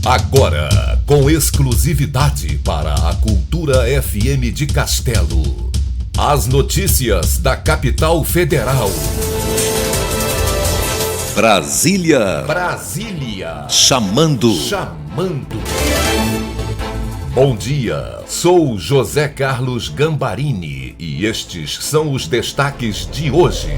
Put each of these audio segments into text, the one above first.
Agora, com exclusividade para a Cultura FM de Castelo, as notícias da capital federal. Brasília. Chamando. Bom dia, sou José Carlos Gambarini e estes são os destaques de hoje.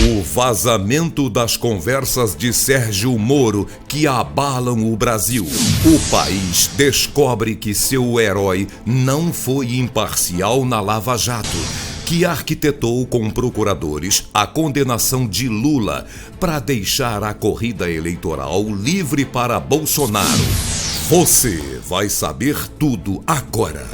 O vazamento das conversas de Sérgio Moro que abalam o Brasil. O país descobre que seu herói não foi imparcial na Lava Jato, que arquitetou com procuradores a condenação de Lula para deixar a corrida eleitoral livre para Bolsonaro. Você vai saber tudo agora.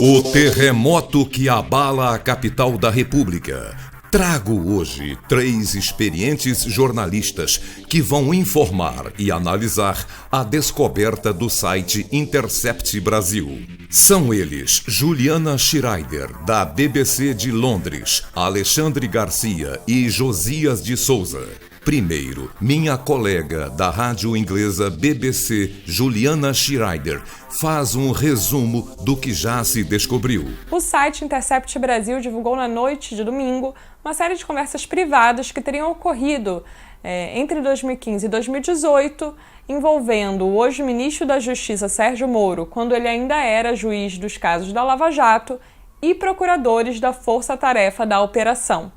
O terremoto que abala a capital da República. Trago hoje 3 experientes jornalistas que vão informar e analisar a descoberta do site Intercept Brasil. São eles Juliana Schreider, da BBC de Londres, Alexandre Garcia e Josias de Souza. Primeiro, minha colega da rádio inglesa BBC, Juliana Schreider, faz um resumo do que já se descobriu. O site Intercept Brasil divulgou na noite de domingo uma série de conversas privadas que teriam ocorrido entre 2015 e 2018, envolvendo o hoje ministro da Justiça Sérgio Moro, quando ele ainda era juiz dos casos da Lava Jato, e procuradores da força-tarefa da operação.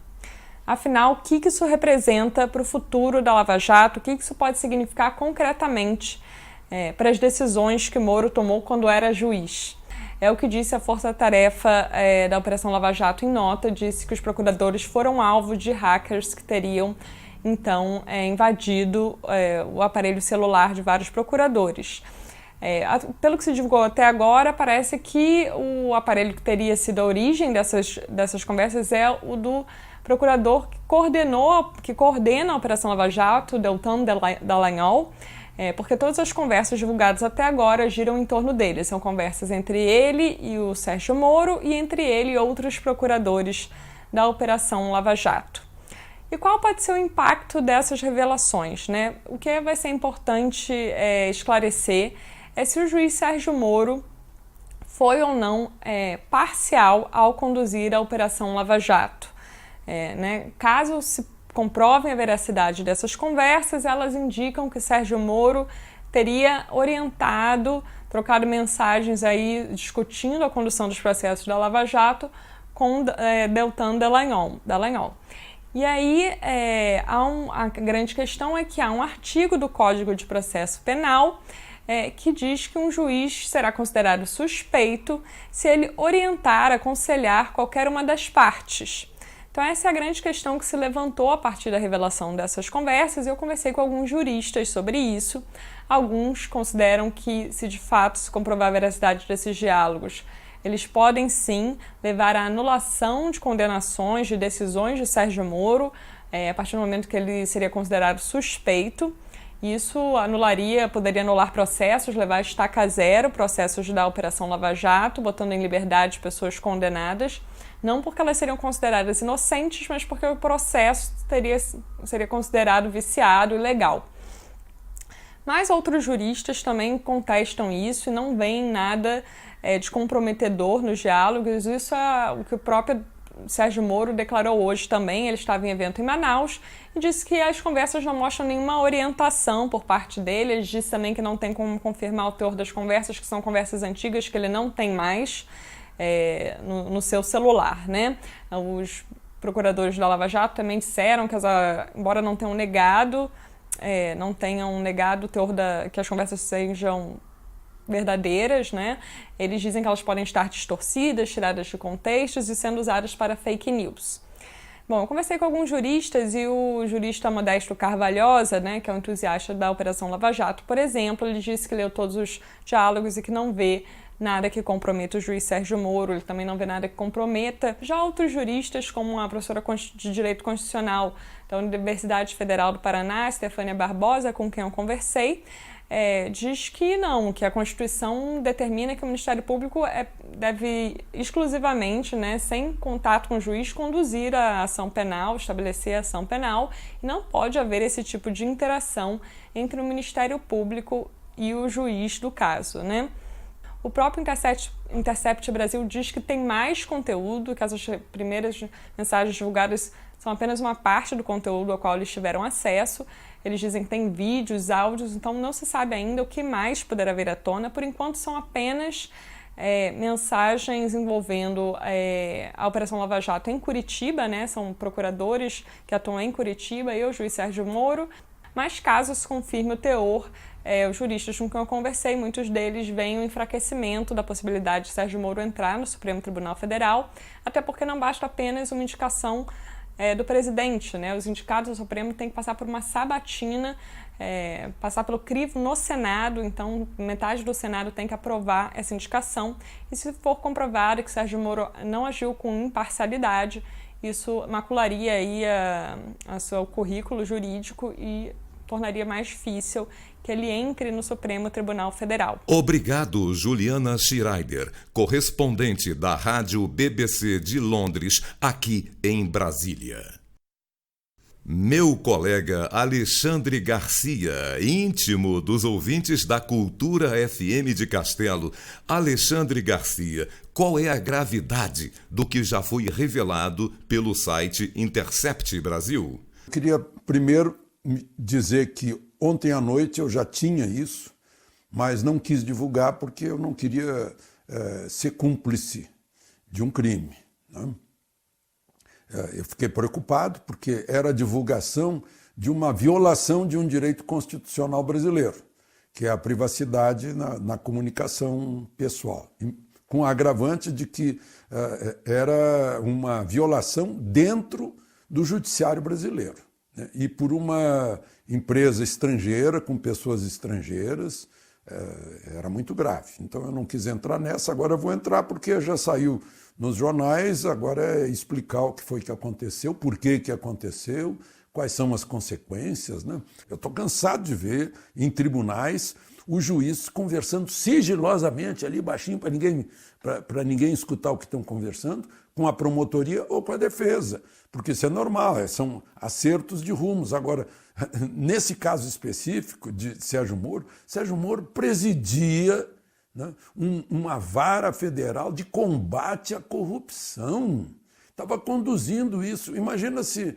Afinal, o que isso representa para o futuro da Lava Jato? O que isso pode significar concretamente para as decisões que Moro tomou quando era juiz? É o que disse a força-tarefa da Operação Lava Jato em nota, disse que os procuradores foram alvo de hackers que teriam, então, invadido o aparelho celular de vários procuradores. Pelo que se divulgou até agora, parece que o aparelho que teria sido a origem dessas conversas é o do procurador que coordena a Operação Lava Jato, Deltan Dallagnol, porque todas as conversas divulgadas até agora giram em torno dele. São conversas entre ele e o Sérgio Moro e entre ele e outros procuradores da Operação Lava Jato. E qual pode ser o impacto dessas revelações, né? O que vai ser importante esclarecer é se o juiz Sérgio Moro foi ou não parcial ao conduzir a Operação Lava Jato. Caso se comprovem a veracidade dessas conversas, elas indicam que Sérgio Moro teria orientado, trocado mensagens aí discutindo a condução dos processos da Lava Jato com Deltan Dallagnol. E aí a grande questão é que há um artigo do Código de Processo Penal que diz que um juiz será considerado suspeito se ele orientar, aconselhar qualquer uma das partes. Então essa é a grande questão que se levantou a partir da revelação dessas conversas e eu conversei com alguns juristas sobre isso. Alguns consideram que, se de fato se comprovar a veracidade desses diálogos, eles podem sim levar à anulação de condenações, de decisões de Sérgio Moro, a partir do momento que ele seria considerado suspeito. Isso poderia anular processos, levar a estaca zero processos da Operação Lava Jato, botando em liberdade pessoas condenadas, não porque elas seriam consideradas inocentes, mas porque o processo seria considerado viciado e ilegal. Mas outros juristas também contestam isso e não veem nada de comprometedor nos diálogos. Isso é o que o próprio Sérgio Moro declarou hoje também. Ele estava em evento em Manaus e disse que as conversas não mostram nenhuma orientação por parte dele. Ele disse também que não tem como confirmar o teor das conversas, que são conversas antigas que ele não tem mais no seu celular, né? Os procuradores da Lava Jato também disseram que, embora não tenham negado o teor que as conversas sejam verdadeiras, né? Eles dizem que elas podem estar distorcidas, tiradas de contextos e sendo usadas para fake news. Bom, eu conversei com alguns juristas e o jurista Modesto Carvalhosa, né, que é um entusiasta da Operação Lava Jato, por exemplo, ele disse que leu todos os diálogos e que não vê nada que comprometa o juiz Sérgio Moro, ele também não vê nada que comprometa. Já outros juristas, como a professora de Direito Constitucional da Universidade Federal do Paraná, Stefânia Barbosa, com quem eu conversei, diz que não, que a Constituição determina que o Ministério Público deve exclusivamente, né, sem contato com o juiz, conduzir a ação penal, estabelecer a ação penal, e não pode haver esse tipo de interação entre o Ministério Público e o juiz do caso, né? O próprio Intercept Brasil diz que tem mais conteúdo, que essas primeiras mensagens divulgadas são apenas uma parte do conteúdo ao qual eles tiveram acesso. Eles dizem que tem vídeos, áudios, então não se sabe ainda o que mais poderá vir à tona. Por enquanto são apenas mensagens envolvendo a Operação Lava Jato em Curitiba, né? São procuradores que atuam em Curitiba e o juiz Sérgio Moro. Mas caso se confirme o teor, os juristas com quem eu conversei, muitos deles veem o enfraquecimento da possibilidade de Sérgio Moro entrar no Supremo Tribunal Federal, até porque não basta apenas uma indicação do presidente, né? Os indicados ao Supremo têm que passar por uma sabatina, passar pelo crivo no Senado, então metade do Senado tem que aprovar essa indicação, e se for comprovado que Sérgio Moro não agiu com imparcialidade, isso macularia aí o seu currículo jurídico e tornaria mais difícil que ele entre no Supremo Tribunal Federal. Obrigado, Juliana Schreider, correspondente da Rádio BBC de Londres, aqui em Brasília. Meu colega Alexandre Garcia, íntimo dos ouvintes da Cultura FM de Castelo. Alexandre Garcia, qual é a gravidade do que já foi revelado pelo site Intercept Brasil? Queria primeiro dizer que ontem à noite eu já tinha isso, mas não quis divulgar porque eu não queria ser cúmplice de um crime, né? Eu fiquei preocupado porque era a divulgação de uma violação de um direito constitucional brasileiro, que é a privacidade na comunicação pessoal, com o agravante de que era uma violação dentro do judiciário brasileiro, né? E por uma empresa estrangeira, com pessoas estrangeiras, era muito grave. Então eu não quis entrar nessa, agora eu vou entrar porque já saiu nos jornais, agora é explicar o que foi que aconteceu, por que aconteceu, quais são as consequências, né? Eu estou cansado de ver em tribunais os juízes conversando sigilosamente ali baixinho para ninguém escutar o que estão conversando, com a promotoria ou com a defesa, porque isso é normal, são acertos de rumos. Agora, nesse caso específico de Sérgio Moro presidia, né, uma vara federal de combate à corrupção. Estava conduzindo isso. Imagina se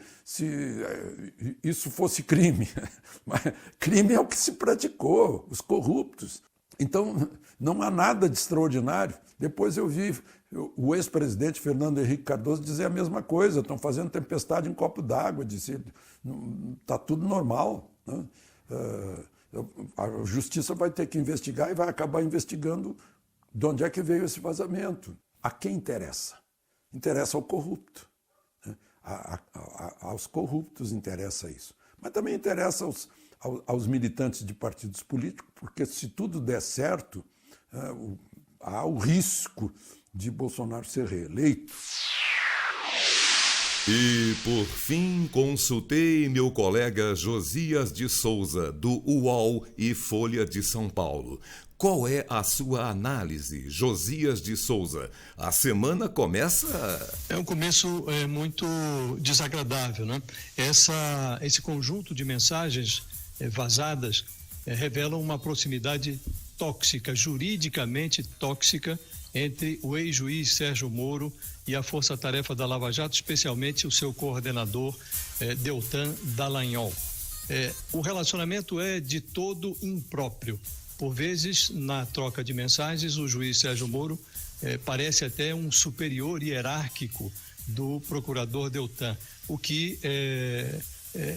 isso fosse crime. Mas crime é o que se praticou, os corruptos. Então, não há nada de extraordinário. Depois eu vi o ex-presidente Fernando Henrique Cardoso dizer a mesma coisa. Estão fazendo tempestade em copo d'água. Disse, está tudo normal, né? A justiça vai ter que investigar e vai acabar investigando de onde é que veio esse vazamento. A quem interessa? Interessa ao corrupto, né? Aos corruptos interessa isso. Mas também interessa aos militantes de partidos políticos, porque se tudo der certo, há o risco de Bolsonaro ser reeleito. E, por fim, consultei meu colega Josias de Souza, do UOL e Folha de São Paulo. Qual é a sua análise, Josias de Souza? A semana começa... É um começo muito desagradável, né? Esse conjunto de mensagens vazadas revelam uma proximidade tóxica, juridicamente tóxica, entre o ex-juiz Sérgio Moro e a Força-Tarefa da Lava Jato, especialmente o seu coordenador, Deltan Dallagnol. O relacionamento é de todo impróprio. Por vezes, na troca de mensagens, o juiz Sérgio Moro parece até um superior hierárquico do procurador Deltan, o que é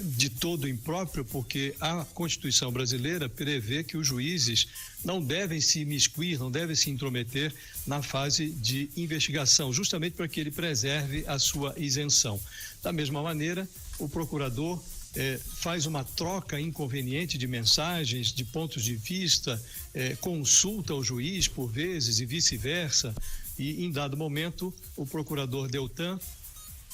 de todo impróprio, porque a Constituição brasileira prevê que os juízes não devem se imiscuir, não devem se intrometer na fase de investigação, justamente para que ele preserve a sua isenção. Da mesma maneira, o procurador faz uma troca inconveniente de mensagens, de pontos de vista, consulta o juiz por vezes e vice-versa, e em dado momento o procurador Deltan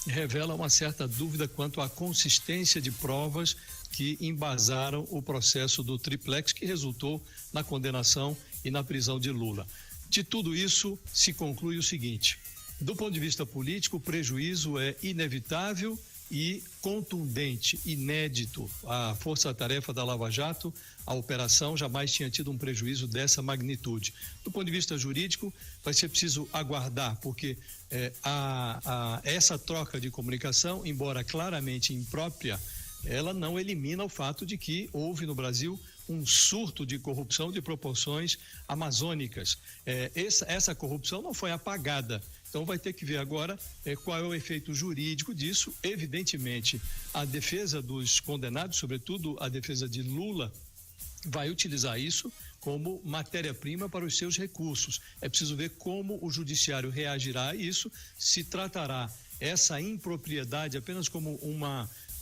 revela uma certa dúvida quanto à consistência de provas que embasaram o processo do triplex, que resultou na condenação e na prisão de Lula. De tudo isso, se conclui o seguinte: do ponto de vista político, o prejuízo é inevitável e contundente, inédito. A força-tarefa da Lava Jato, a operação, jamais tinha tido um prejuízo dessa magnitude. Do ponto de vista jurídico, vai ser preciso aguardar, porque essa troca de comunicação, embora claramente imprópria, ela não elimina o fato de que houve no Brasil um surto de corrupção de proporções amazônicas. Essa corrupção não foi apagada. Então vai ter que ver agora qual é o efeito jurídico disso. Evidentemente, a defesa dos condenados, sobretudo a defesa de Lula, vai utilizar isso como matéria-prima para os seus recursos. É preciso ver como o judiciário reagirá a isso, se tratará essa impropriedade apenas como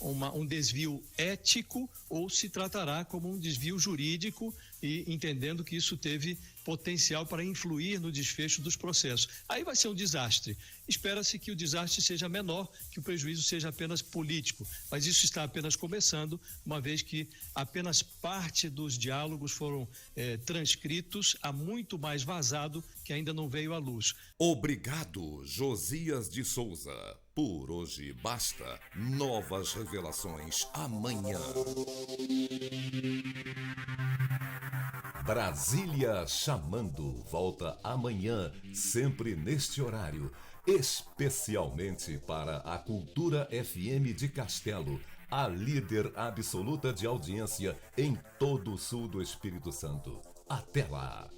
um desvio ético ou se tratará como um desvio jurídico, e entendendo que isso teve potencial para influir no desfecho dos processos. Aí vai ser um desastre. Espera-se que o desastre seja menor, que o prejuízo seja apenas político, mas isso está apenas começando, uma vez que apenas parte dos diálogos foram transcritos, há muito mais vazado que ainda não veio à luz. Obrigado, Josias de Souza. Por hoje basta. Novas revelações amanhã. Brasília Chamando volta amanhã, sempre neste horário, especialmente para a Cultura FM de Castelo, a líder absoluta de audiência em todo o sul do Espírito Santo. Até lá!